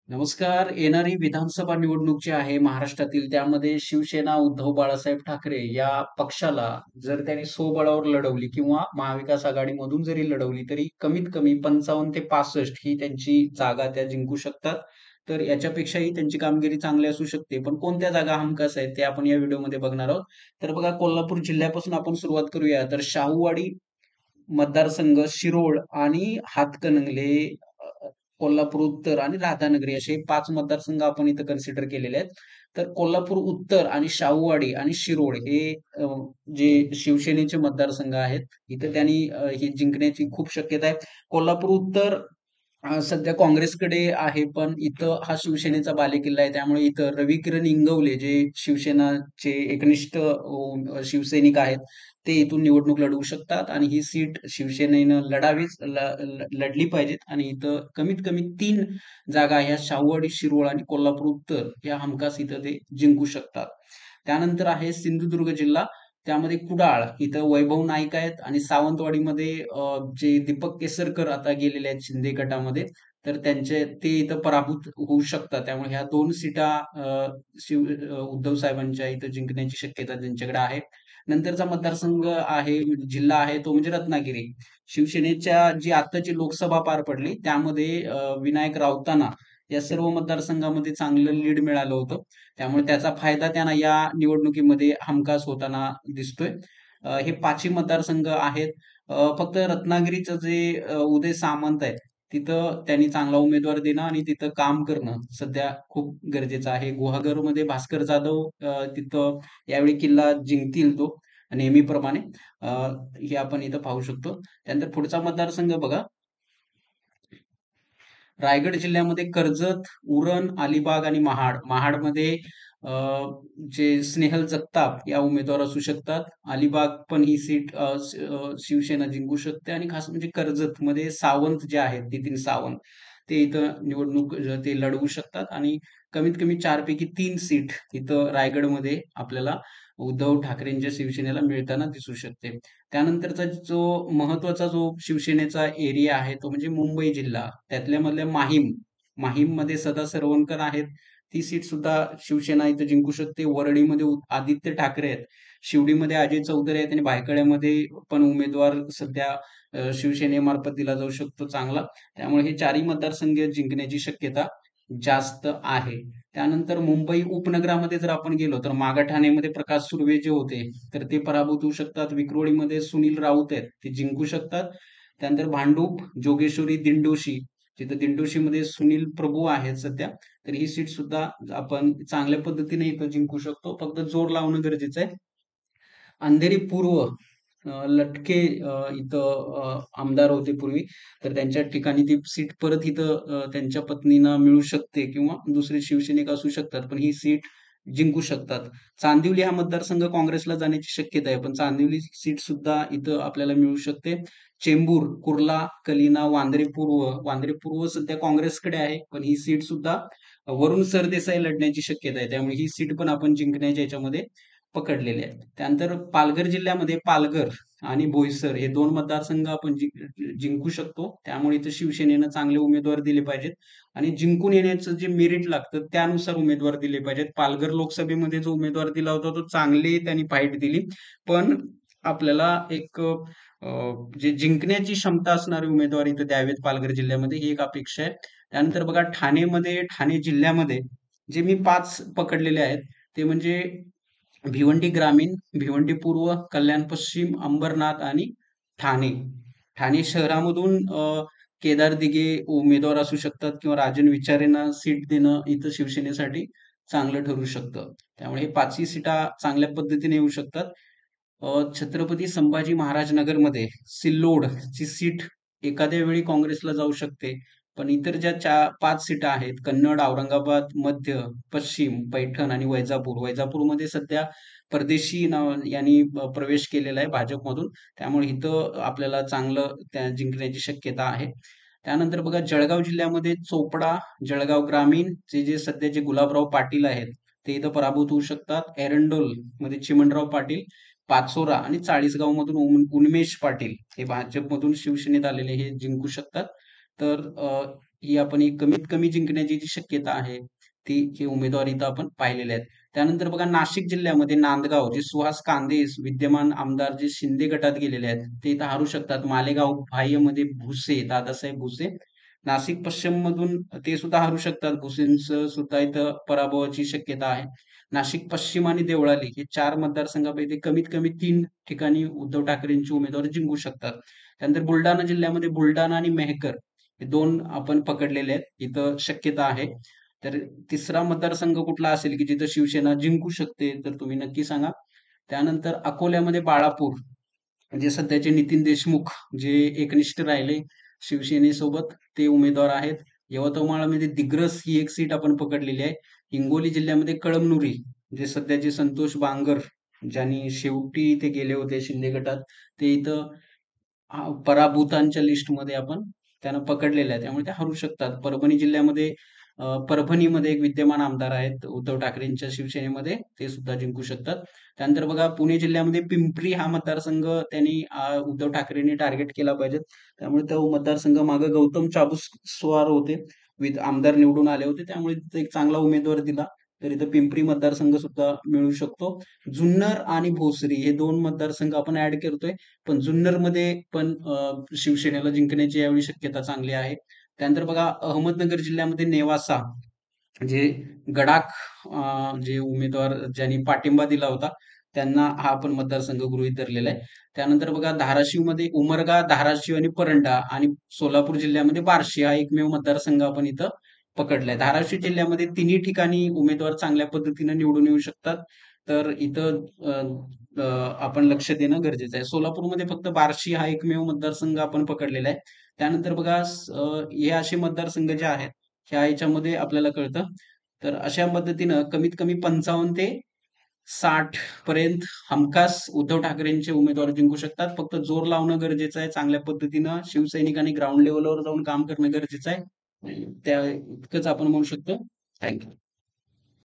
नमस्कार. येणारी विधानसभा निवडणूक जी आहे महाराष्ट्रातील, त्यामध्ये शिवसेना उद्धव बाळासाहेब ठाकरे या पक्षाला जर त्यांनी स्वबळावर लढवली किंवा महाविकास आघाडीमधून जरी लढवली, तरी कमीत कमी 55 ते 65 ही त्यांची जागा त्या जिंकू शकतात. तर याच्यापेक्षाही त्यांची कामगिरी चांगली असू शकते. पण कोणत्या जागा हमखास आहेत, ते आपण या व्हिडिओमध्ये बघणार आहोत. तर बघा, कोल्हापूर जिल्ह्यापासून आपण सुरुवात करूया. तर शाहूवाडी मतदारसंघ, शिरोळ आणि हातकणंगले, कोल्हापूर उत्तर आणि राधानगरी असे 5 मतदारसंघ आपण इथं कन्सिडर केलेले आहेत. तर कोल्हापूर उत्तर आणि शाहूवाडी आणि शिरोळ हे अ, जे शिवसेनेचे मतदारसंघ आहेत, इथं त्यांनी हे जिंकण्याची खूप शक्यता आहे. कोल्हापूर उत्तर सध्या काँग्रेसकडे आहे, पण इथं हा शिवसेनेचा बालेकिल्ला आहे. त्यामुळे इथं रविकिरण इंगवले जे शिवसेनाचे एकनिष्ठ शिवसैनिक आहेत, ते इथून निवडणूक लढवू शकतात आणि ही सीट शिवसेनेनं लढावीच लढली पाहिजेत आणि इथं कमीत कमी 3 जागा ह्या शाहूवाडी, शिरोळ आणि कोल्हापूर उत्तर या हमखास इथं ते जिंकू शकतात. त्यानंतर आहे सिंधुदुर्ग जिल्हा. त्यामध्ये कुडाळ इथं वैभव नाईक आहेत आणि सावंतवाडीमध्ये जे दीपक केसरकर आता गेलेले आहेत शिंदे गटामध्ये, तर ते इथं पराभूत होऊ शकतात. त्यामुळे ह्या 2 सीटा उद्धव साहेबांच्या इथं जिंकण्याची शक्यता त्यांच्याकडे आहे. नंतरचा मतदारसंघ आहे, जिल्हा आहे तो म्हणजे रत्नागिरी. शिवसेनेच्या जी आत्ताची लोकसभा पार पडली, त्यामध्ये विनायक राऊतांना या सर्व मतदारसंघामध्ये चांगलं लीड मिळालं होतं. त्यामुळे त्याचा फायदा त्यांना या निवडणुकीमध्ये हमखास होताना दिसतोय. हे 5ही मतदारसंघ आहेत. फक्त रत्नागिरीचं जे उदय सामंत आहेत, तिथं त्यांनी चांगला उमेदवार देणं आणि तिथं काम करणं सध्या खूप गरजेचं आहे. गुहागरमध्ये भास्कर जाधव तिथं यावेळी किल्ला जिंकतील तो नेहमीप्रमाणे. अ, हे आपण इथं पाहू शकतो. त्यानंतर पुढचा मतदारसंघ बघा, रायगड जिल्ह्यामध्ये कर्जत, उरण, अलिबाग आणि महाड. महाडमध्ये अ, जे स्नेहल जगताप या उमेदवार असू शकतात. अलिबाग पण ही सीट शिवसेना जिंकू शकते आणि खास म्हणजे कर्जतमध्ये सावंत जे आहेत, नितीन सावंत, ते इथं निवडणूक ते लढवू शकतात आणि कमीत कमी 4 पैकी 3 सीट इथं रायगडमध्ये आपल्याला उद्धव ठाकरेंच्या शिवसेनेला मिळताना दिसू शकते. त्यानंतरचा जो महत्वाचा शिवसेनेचा एरिया आहे तो म्हणजे मुंबई जिल्हा. त्यातल्या मधल्या माहीम. माहीममध्ये सदा सरवणकर आहेत. ती सीट सुद्धा शिवसेना इथं जिंकू शकते. वरळीमध्ये आदित्य ठाकरे आहेत. शिवडीमध्ये अजय चौधरी आहेत आणि भायखळ्यामध्ये पण उमेदवार सध्या शिवसेनेमार्फत दिला जाऊ शकतो चांगला. त्यामुळे हे चारही मतदारसंघ जिंकण्याची शक्यता जास्त आहे. त्यानंतर मुंबई उपनगरामध्ये जर आपण गेलो तर मागाठाण्यामध्ये प्रकाश सुर्वे जे होते, तर ते पराभूत होऊ शकतात. विक्रोळीमध्ये सुनील राऊत आहेत, ते जिंकू शकतात. त्यानंतर भांडूप, जोगेश्वरी, दिंडोशी, जिथं दिंडोशीमध्ये सुनील प्रभू आहेत सध्या, तर ही सीट सुद्धा आपण चांगल्या पद्धतीने इथं जिंकू शकतो. फक्त जोर लावणं गरजेचं आहे. अंधेरी पूर्व, लटके इथं आमदार होते पूर्वी, तर त्यांच्या ठिकाणी ती सीट परत इथं त्यांच्या पत्नींना मिळू शकते किंवा दुसरे शिवसैनिक असू शकतात, पण ही सीट जिंकू शकतात. चांदिवली हा मतदारसंघ काँग्रेसला जाण्याची शक्यता आहे, पण चांदिवली सीट सुद्धा इथं आपल्याला मिळू शकते. चेंबूर, कुर्ला, कलिना, वांद्रे पूर्व सध्या काँग्रेसकडे आहे, पण ही सीट सुद्धा वरुण सरदेसाई लढण्याची शक्यता आहे. त्यामुळे ही सीट पण आपण जिंकण्याच्या याच्यामध्ये पकडलेले आहेत. त्यानंतर पालघर जिल्ह्यामध्ये पालघर आणि बोईसर हे 2 मतदारसंघ आपण जिंकू शकतो. त्यामुळे इथं शिवसेनेनं चांगले उमेदवार दिले पाहिजेत आणि जिंकून येण्याचं जे मेरिट लागतं त्यानुसार उमेदवार दिले पाहिजेत. पालघर लोकसभेमध्ये जो उमेदवार दिला होता तो चांगली त्यांनी फाईट दिली. पण आपल्याला एक जे जिंकण्याची क्षमता असणारे उमेदवार इथं द्यावेत पालघर जिल्ह्यामध्ये, ही एक अपेक्षा आहे. त्यानंतर बघा, ठाणे जिल्ह्यामध्ये जे मी 5 पकडलेले आहेत, ते म्हणजे भिवंडी ग्रामीण, भिवंडी पूर्व, कल्याण पश्चिम, अंबरनाथ आणि ठाणे. ठाणे शहरामधून केदार दिघे उमेदवार असू शकतात किंवा राजन विचारेंना सीट देणं इथं शिवसेनेसाठी चांगलं ठरू शकतं. त्यामुळे हे 5ही सीटा चांगल्या पद्धतीने येऊ शकतात. छत्रपती संभाजी महाराज नगरमध्ये सिल्लोडची सीट एखाद्या वेळी काँग्रेसला जाऊ शकते. पण इतर ज्या 5 सीटा आहेत, कन्नड, औरंगाबाद, मध्य, पश्चिम, पैठण आणि वैजापूर. वैजापूरमध्ये सध्या परदेशी यांनी प्रवेश केलेला आहे भाजपमधून. त्यामुळे इथं आपल्याला चांगलं त्या जिंकण्याची शक्यता आहे. त्यानंतर बघा, जळगाव जिल्ह्यामध्ये चोपडा, जळगाव ग्रामीण जे सध्याचे गुलाबराव पाटील आहेत, ते इथं पराभूत होऊ शकतात. एरंडोलमध्ये चिमणराव पाटील, पाचोरा आणि चाळीसगावमधून उन्मेष पाटील हे भाजपमधून शिवसेनेत आलेले हे जिंकू शकतात. तर ही आपण एक कमीत कमी जिंकण्याची जी शक्यता आहे, ती हे उमेदवार इथं आपण पाहिलेले आहेत. त्यानंतर बघा नाशिक जिल्ह्यामध्ये नांदगाव जे सुहास कांदे विद्यमान आमदार जे शिंदे गटात गेलेले आहेत, ते इथं हारू शकतात. मालेगाव बाह्यमध्ये भुसे, दादासाहेब भुसे. नाशिक पश्चिममधून ते सुद्धा हारू शकतात. भुसेंचं सुद्धा इथं पराभवाची शक्यता आहे. नाशिक पश्चिम आणि देवळाली हे 4 मतदारसंघापैकी कमीत कमी 3 ठिकाणी उद्धव ठाकरेंचे उमेदवार जिंकू शकतात. त्यानंतर बुलढाणा जिल्ह्यामध्ये बुलढाणा आणि मेहकर हे 2 आपण पकडलेले आहेत. इथं शक्यता आहे. तर तिसरा मतदारसंघ कुठला असेल, की जिथं शिवसेना जिंकू शकते, तर तुम्ही नक्की सांगा. त्यानंतर अकोल्यामध्ये बाळापूर, जे सध्याचे नितीन देशमुख जे एकनिष्ठ राहिले शिवसेनेसोबत ते उमेदवार आहेत. यवतमाळमध्ये दिग्रस ही एक सीट आपण पकडलेली आहे. हिंगोली जिल्ह्यामध्ये कळमनुरी, जे सध्याचे संतोष बांगर, ज्यांनी शेवटी ते गेले होते शिंदे गटात, ते इथं पराभूतांच्या लिस्टमध्ये आपण त्यांना पकडलेलं आहे. त्यामुळे ते हरू शकतात. परभणी जिल्ह्यामध्ये परभणीमध्ये एक विद्यमान आमदार आहेत उद्धव ठाकरेंच्या शिवसेनेमध्ये, ते सुद्धा जिंकू शकतात. त्यानंतर बघा पुणे जिल्ह्यामध्ये पिंपरी हा मतदारसंघ त्यांनी उद्धव ठाकरेंनी टार्गेट केला पाहिजे. त्यामुळे तो मतदारसंघ मागे गौतम चाबूकस्वार होते, आमदार निवडून आले होते. त्यामुळे तिथे एक चांगला उमेदवार दिला, तर इथं पिंपरी मतदारसंघ सुद्धा मिळू शकतो. जुन्नर आणि भोसरी हे 2 मतदारसंघ आपण ऍड करतोय. पण जुन्नरमध्ये पण शिवसेनेला जिंकण्याची यावेळी शक्यता चांगली आहे. त्यानंतर बघा अहमदनगर जिल्ह्यामध्ये नेवासा जे गडाख जे उमेदवार ज्यांनी पाठिंबा दिला होता, त्यांना हा आपण मतदारसंघ गृहीत धरलेला आहे. त्यानंतर बघा धाराशिवमध्ये उमरगा, धाराशिव आणि परंडा आणि सोलापूर जिल्ह्यामध्ये बार्शी हा एकमेव मतदारसंघ आपण इथं पकडलाय. धाराशिव जिल्ह्यामध्ये तिन्ही ठिकाणी उमेदवार चांगल्या पद्धतीने निवडून येऊ शकतात. तर इथं आपण लक्ष देणं गरजेचं आहे. सोलापूरमध्ये फक्त बार्शी हा एकमेव मतदारसंघ आपण पकडलेला आहे. त्यानंतर बघा हे असे मतदारसंघ जे आहेत, ह्याच्यामध्ये आपल्याला कळतं. तर अशा पद्धतीनं कमीत कमी 55 ते 60 पर्यंत हमखास उद्धव ठाकरेंचे उमेदवार जिंकू शकतात. फक्त जोर लावणं गरजेचं आहे. चांगल्या पद्धतीनं शिवसैनिकांनी ग्राउंड लेव्हलवर जाऊन काम करणं गरजेचं आहे. त्या इतकंच आपण म्हणू शकतो. थँक